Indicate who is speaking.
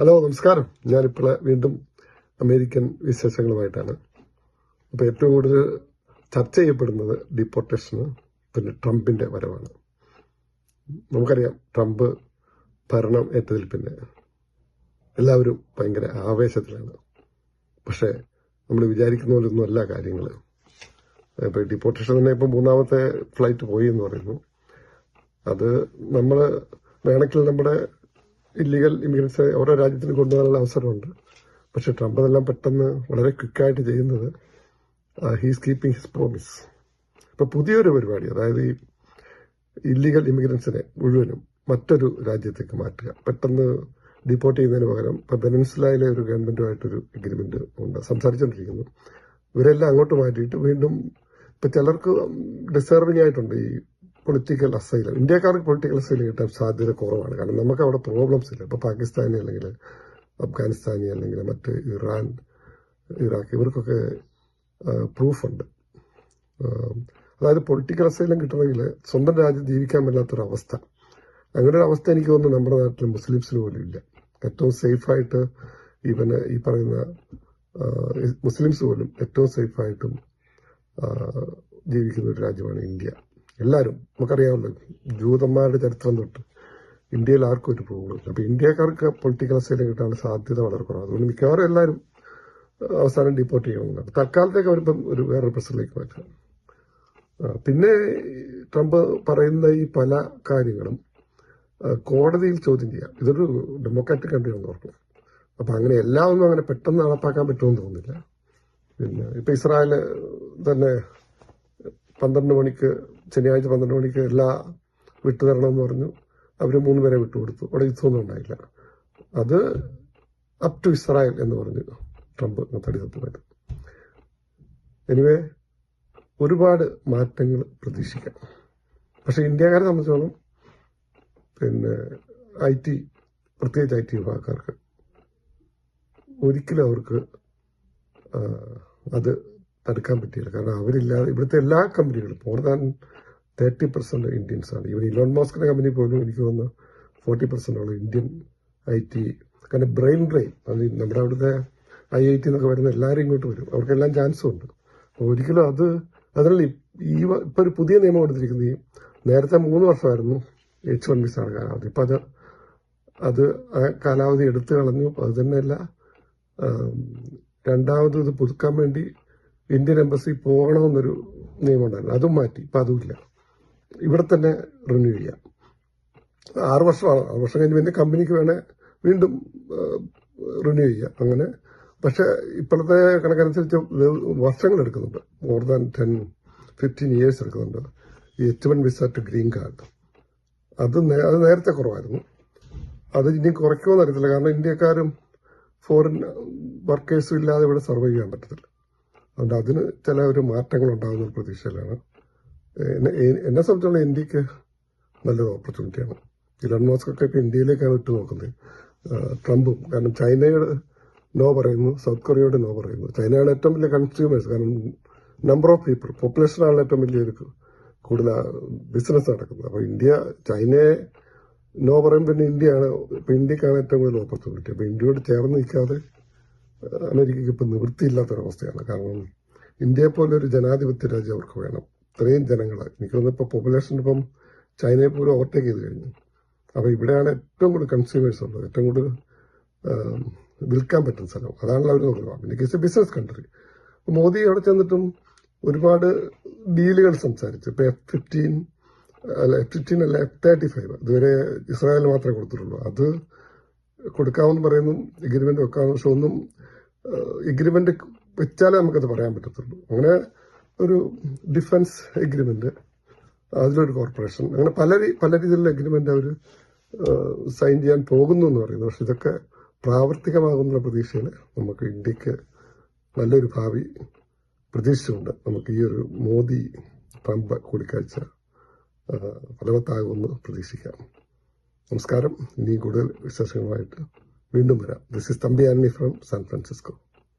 Speaker 1: Hello, നമസ്കാരം. ഞാനിപ്പോൾ വീണ്ടും അമേരിക്കൻ വിശേഷങ്ങളുമായിട്ടാണ്. അപ്പോൾ ഏറ്റവും കൂടുതൽ ചർച്ച ചെയ്യപ്പെടുന്നത് ഡിപ്പോർട്ടേഷന്, പിന്നെ ട്രംപിന്റെ വരവാണ്. നമുക്കറിയാം, ട്രംപ് ഭരണം ഏറ്റതിൽ പിന്നെ എല്ലാവരും ഭയങ്കര ആവേശത്തിലാണ്. പക്ഷേ നമ്മൾ വിചാരിക്കുന്ന പോലൊന്നും അല്ല കാര്യങ്ങൾ. ഇപ്പോൾ ഡിപ്പോർട്ടേഷൻ തന്നെ ഇപ്പം 3ാമത്തെ ഫ്ലൈറ്റ് പോയി എന്ന് പറയുന്നു. അത് നമ്മൾ വേണമെങ്കിൽ നമ്മുടെ ഇല്ലീഗൽ ഇമിഗ്രൻസ് ഓരോ രാജ്യത്തിന് കൊണ്ടുപോകാനുള്ള അവസരമുണ്ട്. പക്ഷെ ട്രംപ് അതെല്ലാം പെട്ടെന്ന് വളരെ ക്വിക്കായിട്ട് ചെയ്യുന്നത് ഹീസ് കീപ്പിംഗ് ഹിസ് പ്രോമിസ്. ഇപ്പൊ പുതിയൊരു പരിപാടി, അതായത് ഈ ഇല്ലീഗൽ ഇമിഗ്രൻസിനെ മുഴുവനും മറ്റൊരു രാജ്യത്തേക്ക് മാറ്റുക, പെട്ടെന്ന് ഡിപ്പോർട്ട് ചെയ്യുന്നതിന് പകരം ഇപ്പൊ വെനസ്വേലയിലെ ഒരു ഗവൺമെന്റുമായിട്ടൊരു എഗ്രിമെന്റ് ഉണ്ട്, സംസാരിച്ചുകൊണ്ടിരിക്കുന്നു. ഇവരെല്ലാം അങ്ങോട്ട് മാറ്റിയിട്ട് വീണ്ടും ഇപ്പൊ ചിലർക്ക് ഡിസേർവിംഗ് ആയിട്ടുണ്ട് ഈ പൊളിറ്റിക്കൽ അസൈലം. ഇന്ത്യക്കാർക്ക് പൊളിറ്റിക്കൽ അസൈലം കിട്ടാൻ സാധ്യത കുറവാണ്. കാരണം നമുക്ക് അവിടെ പ്രോബ്ലംസ് ഇല്ല. ഇപ്പൊ പാകിസ്ഥാനി അല്ലെങ്കിൽ അഫ്ഗാനിസ്ഥാനി അല്ലെങ്കിൽ മറ്റ് ഇറാൻ, ഇറാഖ്, ഇവർക്കൊക്കെ പ്രൂഫുണ്ട്. അതായത് പൊളിറ്റിക്കൽ അസൈലം കിട്ടണമെങ്കിൽ സ്വന്തം രാജ്യം ജീവിക്കാൻ പറ്റാത്തൊരവസ്ഥ. അങ്ങനെ ഒരു അവസ്ഥ എനിക്ക് തോന്നുന്നു നമ്മുടെ നാട്ടിൽ മുസ്ലിംസിന് പോലും ഇല്ല. ഏറ്റവും സേഫായിട്ട് ഈ പറയുന്ന മുസ്ലിംസ് പോലും ഏറ്റവും സേഫായിട്ടും ജീവിക്കുന്ന ഒരു രാജ്യമാണ് ഇന്ത്യ. എല്ലാവരും നമുക്കറിയാമല്ലോ, ജൂതന്മാരുടെ ചരിത്രം തൊട്ട് ഇന്ത്യയിൽ ആർക്കും ഒരു പ്രോബ്ലം ഇല്ല. അപ്പൊ ഇന്ത്യക്കാർക്ക് പൊളിറ്റിക്കൽ അസൈലം കിട്ടാനുള്ള സാധ്യത വളരെ കുറവാണ്. അതുകൊണ്ട് മിക്കവാറും എല്ലാവരും അവസാനം ഡിപ്പോർട്ട് ചെയ്യണമെന്നാണ്. തൽക്കാലത്തേക്ക് അവരിപ്പം വേറൊരു പ്രശ്നത്തിലേക്ക് മാറ്റുക. പിന്നെ ട്രംപ് പറയുന്ന ഈ പല കാര്യങ്ങളും കോടതിയിൽ ചോദ്യം ചെയ്യാം. ഇതൊരു ഡെമോക്രാറ്റിക് കൺട്രിയാണെന്ന് ഓർക്കും. അപ്പൊ അങ്ങനെ എല്ലാം ഒന്നും അങ്ങനെ പെട്ടെന്ന് നടപ്പാക്കാൻ പറ്റുമെന്ന് തോന്നുന്നില്ല. പിന്നെ ഇപ്പൊ ഇസ്രായേൽ തന്നെ 12 മണിക്ക് ശനിയാഴ്ച 12 മണിക്ക് എല്ലാം വിട്ടുതരണമെന്ന് പറഞ്ഞു. അവർ 3 പേരെ വിട്ടുകൊടുത്തു. അവിടെ യുദ്ധമൊന്നും ഉണ്ടായില്ല. അത് അപ് ടു ഇസ്രായേൽ എന്ന് പറഞ്ഞു ട്രംപ് തടിതത്തുമായിട്ട്. എനിവേ, ഒരുപാട് മാറ്റങ്ങൾ പ്രതീക്ഷിക്കാം. പക്ഷെ ഇന്ത്യക്കാരെ സംബന്ധിച്ചോളം പിന്നെ പ്രത്യേകിച്ച് IT വിഭാഗക്കാർക്ക് ഒരിക്കലും അവർക്ക് അത് തടുക്കാൻ പറ്റിയില്ല. കാരണം അവരില്ലാതെ ഇവിടുത്തെ എല്ലാ കമ്പനികളും മോർ ദാൻ 30% ഇന്ത്യൻസ് ആണ്. ഇവൻ ഇലോൺ മസ്കിന്റെ കമ്പനി പോലും എനിക്ക് തോന്നുന്നു 40% ഇന്ത്യൻ IT. കാരണം ബ്രെയിൻ അത് നമ്മുടെ അവിടുത്തെ IIT എന്നൊക്കെ വരുന്ന എല്ലാവരും ഇങ്ങോട്ട് വരും. അവർക്കെല്ലാം ചാൻസും ഉണ്ട്. ഒരിക്കലും അതിനുള്ള ഇപ്പൊ ഒരു പുതിയ നിയമം എടുത്തിരിക്കുന്നത്, ഈ നേരത്തെ 3 വർഷമായിരുന്നു H1 വിസയുടെ കാലാവധി. ഇപ്പൊ അത് ആ കാലാവധി എടുത്തു കളഞ്ഞു. അത് തന്നെയല്ല, രണ്ടാമത് ഇത് പുതുക്കാൻ വേണ്ടി ഇന്ത്യൻ എംബസി പോകണമെന്നൊരു നിയമം ഉണ്ടായിരുന്നു. അതും മാറ്റി. ഇപ്പൊ അതുമില്ല. ഇവിടെ തന്നെ റിന്യൂ ചെയ്യാം. 6 വർഷമാണ്. 6 വർഷം കഴിഞ്ഞ് പിന്നെ കമ്പനിക്ക് വേണേ വീണ്ടും റിന്യൂ ചെയ്യാം. അങ്ങനെ. പക്ഷെ ഇപ്പോഴത്തെ കണക്കനുസരിച്ച് വർഷങ്ങൾ എടുക്കുന്നുണ്ട്. മോർ ദാൻ 10-15 ഇയേഴ്സ് എടുക്കുന്നുണ്ട് ഈ H1 visa to green card. അത് നേരത്തെ കുറവായിരുന്നു. അത് ഇനി കുറയ്ക്കുമെന്ന് അറിയത്തില്ല. കാരണം ഇന്ത്യക്കാരും ഫോറിൻ വർക്കേഴ്സും ഇല്ലാതെ ഇവിടെ സർവൈവ് ചെയ്യാൻ പറ്റത്തില്ല. അതുകൊണ്ട് അതിന് ചില ഒരു മാറ്റങ്ങൾ ഉണ്ടാകുന്ന പ്രതീക്ഷയിലാണ്. എന്നെ സംബന്ധിച്ചുള്ള ഇന്ത്യക്ക് നല്ലൊരു ഓപ്പർച്യൂണിറ്റിയാണ്. ഇലോൺ മസ്കൊക്കെ ഇപ്പൊ ഇന്ത്യയിലേക്കാണ് നോക്കുന്നത്. ട്രംപും. കാരണം ചൈനയോട് നോ പറയുന്നു, സൗത്ത് കൊറിയയോട് നോ പറയുന്നു. ചൈനയാണ് ഏറ്റവും വലിയ കൺസ്യൂമേഴ്സ്. കാരണം നമ്പർ ഓഫ് പീപ്പിൾ, പോപ്പുലേഷനാണ് ഏറ്റവും വലിയൊരു കൂടുതൽ ബിസിനസ് നടക്കുന്നത്. അപ്പൊ ചൈനയെ നോ പറയുമ്പോൾ പിന്നെ ഇന്ത്യക്കാണ് ഏറ്റവും കൂടുതൽ ഓപ്പർച്യൂണിറ്റി. അപ്പൊ ഇന്ത്യയോട് ചേർന്ന് നിൽക്കാതെ അമേരിക്കയ്ക്ക് ഇപ്പം നിവൃത്തിയില്ലാത്തൊരവസ്ഥയാണ്. കാരണം ഇന്ത്യയെ പോലെ ഒരു ജനാധിപത്യ രാജ്യം അവർക്ക് വേണം. ഇത്രയും ജനങ്ങൾ, എനിക്ക് തോന്നുന്നു ഇപ്പൊ പോപ്പുലേഷൻ ഇപ്പം ചൈനയെ പോലും ഓവർടേക്ക് ചെയ്ത് കഴിഞ്ഞു. അപ്പൊ ഇവിടെയാണ് ഏറ്റവും കൂടുതൽ കൺസ്യൂമേഴ്സ് ഉള്ളത്, ഏറ്റവും കൂടുതൽ വിൽക്കാൻ പറ്റുന്ന സ്ഥലം. അതാണല്ലോ അവർ നോക്കുന്നത്. America business country. മോദി അവിടെ ചെന്നിട്ടും ഒരുപാട് ഡീലുകൾ സംസാരിച്ചു. ഇപ്പൊ F-15 അല്ല, F-35 ഇതുവരെ ഇസ്രായേലിന് മാത്രമേ കൊടുത്തിട്ടുള്ളൂ. അത് കൊടുക്കാമെന്ന് പറയുന്നു, എഗ്രിമെന്റ് വെക്കാമെന്ന്. പക്ഷെ ഒന്നും എഗ്രിമെന്റ് വെച്ചാലേ നമുക്കത് പറയാൻ പറ്റത്തുള്ളൂ. അങ്ങനെ ഒരു ഡിഫൻസ് എഗ്രിമെന്റ്, അതിലൊരു കോർപ്പറേഷൻ, അങ്ങനെ പല രീതിയിലുള്ള എഗ്രിമെന്റ് അവർ സൈൻ ചെയ്യാൻ പോകുന്നു എന്ന് പറയുന്നു. പക്ഷെ ഇതൊക്കെ പ്രാവർത്തികമാകുന്ന പ്രതീക്ഷയിൽ നമുക്ക് ഇന്ത്യക്ക് നല്ലൊരു ഭാവി പ്രതീക്ഷിച്ചുകൊണ്ട് നമുക്ക് ഈ ഒരു മോദി ട്രംപ് കൂടിക്കാഴ്ച ഫലവത്താകുമെന്ന് പ്രതീക്ഷിക്കാം. നമസ്കാരം. ഇനി കൂടുതൽ വിശേഷങ്ങളുമായിട്ട് വീണ്ടും വരാം. This is Thampi Antony from San Francisco.